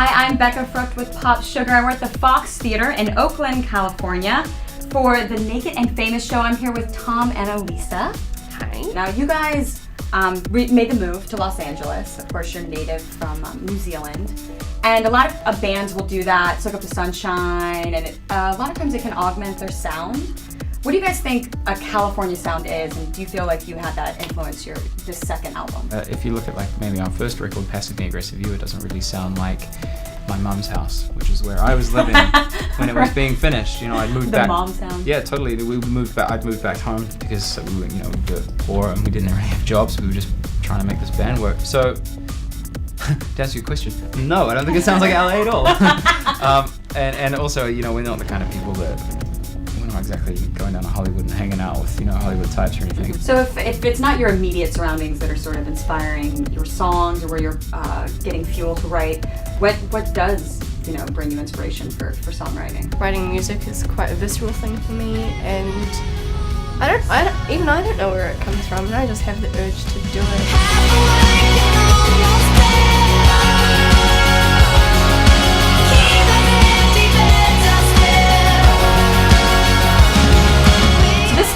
Hi, I'm Becca Frucht with POPSUGAR. We're at the Fox Theater in Oakland, California for the Naked and Famous show. I'm here with Tom and Elisa. Hi. Now, you guys made the move to Los Angeles. Of course, you're native from New Zealand. And a lot of bands will do that, soak up the sunshine, and a lot of times it can augment their sound. What do you guys think a California sound is, and do you feel like you had that influence this second album? If you look at maybe our first record, Passively Aggressive You, it doesn't really sound like my mum's house, which is where I was living when it was being finished. I'd moved back. The mom sound. Yeah, totally. I'd moved back home because we were, we were poor and we didn't really have jobs. We were just trying to make this band work. So, to answer your question, no, I don't think it sounds like LA at all. And also, we're not the kind of people that we're not exactly going down to Hollywood and hanging out with Hollywood types or anything. So if it's not your immediate surroundings that are sort of inspiring your songs or where you're getting fuel to write, what does bring you inspiration for songwriting? Writing music is quite a visceral thing for me, and I don't know where it comes from, and I just have the urge to do it.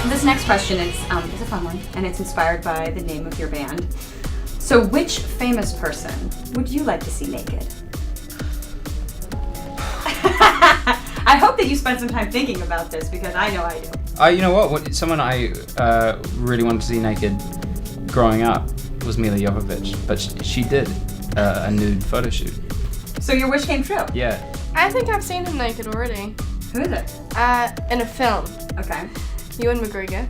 This next question is a fun one, and it's inspired by the name of your band. So which famous person would you like to see naked? I hope that you spent some time thinking about this, because I know I do. You know what? Someone I really wanted to see naked growing up was Mila Jovovich, but she did a nude photo shoot. So your wish came true? Yeah. I think I've seen him naked already. Who is it? In a film. Okay. Ewan McGregor.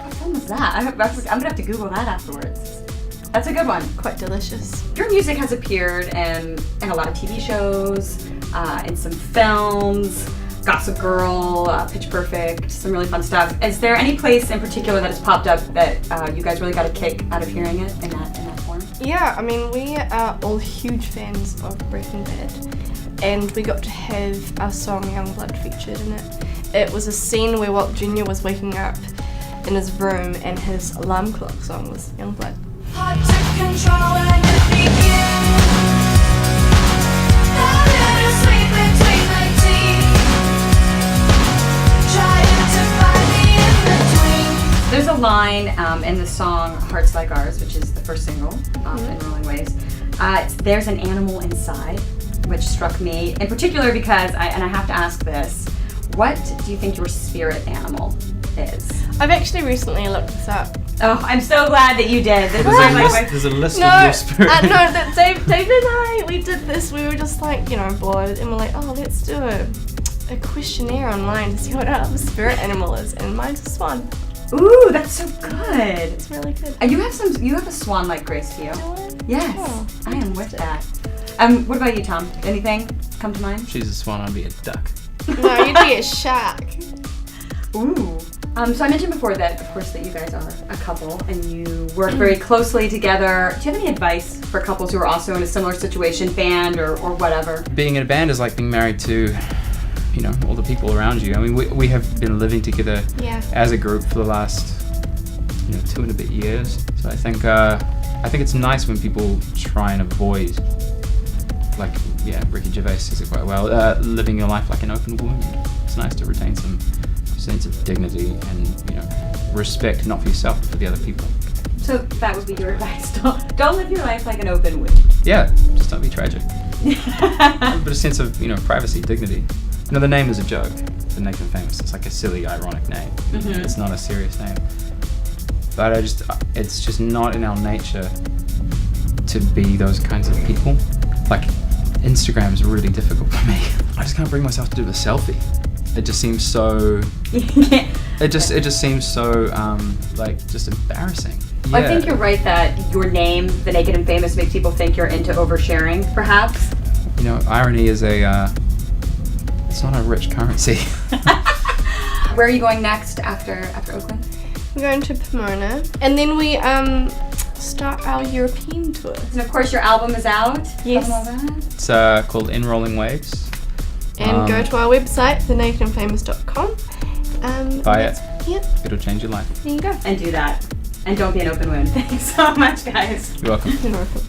What film was that? I'm gonna have to Google that afterwards. That's a good one. Quite delicious. Your music has appeared in a lot of TV shows, in some films, Gossip Girl, Pitch Perfect, some really fun stuff. Is there any place in particular that has popped up that you guys really got a kick out of hearing it in that form? Yeah, I mean, we are all huge fans of Breaking Bad, and we got to have our song Youngblood featured in it. It was a scene where Walt Jr. was waking up in his room and his alarm clock song was Youngblood. Hard to control when you begin. Now you're asleep between my teeth, trying to find the in-between. There's a line in the song Hearts Like Ours, which is the first single in Rolling Waves. There's an animal inside, which struck me in particular because, I have to ask this, what do you think your spirit animal is? I've actually recently looked this up. Oh, I'm so glad that you did. There's a list of your spirit. No, that David and I, we did this. We were just bored, and we're like, oh, let's do a questionnaire online to see what our spirit animal is, and mine's a swan. Ooh, that's so good. It's really good. You have a swan-like grace to you. Do I? Yes, Oh, I am with that. What about you, Tom? Anything come to mind? She's a swan, I'd be a duck. No, you'd be a shark. Ooh. So I mentioned before that, of course, that you guys are a couple and you work very closely together. Do you have any advice for couples who are also in a similar situation, band or whatever? Being in a band is like being married to, all the people around you. I mean, we have been living together as a group for the last, 2 and a bit years. So I think it's nice when people try and avoid, Ricky Gervais says it quite well, living your life like an open wound. It's nice to retain some sense of dignity and, respect, not for yourself, but for the other people. So that would be your advice. Don't live your life like an open wound. Yeah, just don't be tragic. But a sense of, privacy, dignity. The name is a joke, the Naked and Famous. It's like a silly, ironic name. Mm-hmm. It's not a serious name. But it's just not in our nature to be those kinds of people. Instagram is really difficult for me. I just can't bring myself to do a selfie. It just seems so. It just seems so just embarrassing. Well, I think you're right that your name, The Naked and Famous, makes people think you're into oversharing, perhaps. Irony is it's not a rich currency. Where are you going next after Oakland? We're going to Pomona, and then we start our European tour. And of course, your album is out. Yes. It's called In Rolling Waves. And go to our website, thenakedandfamous.com. Buy it. Yep. It'll change your life. There you go. And do that. And don't be an open wound. Thanks so much, guys. You're welcome. You're welcome.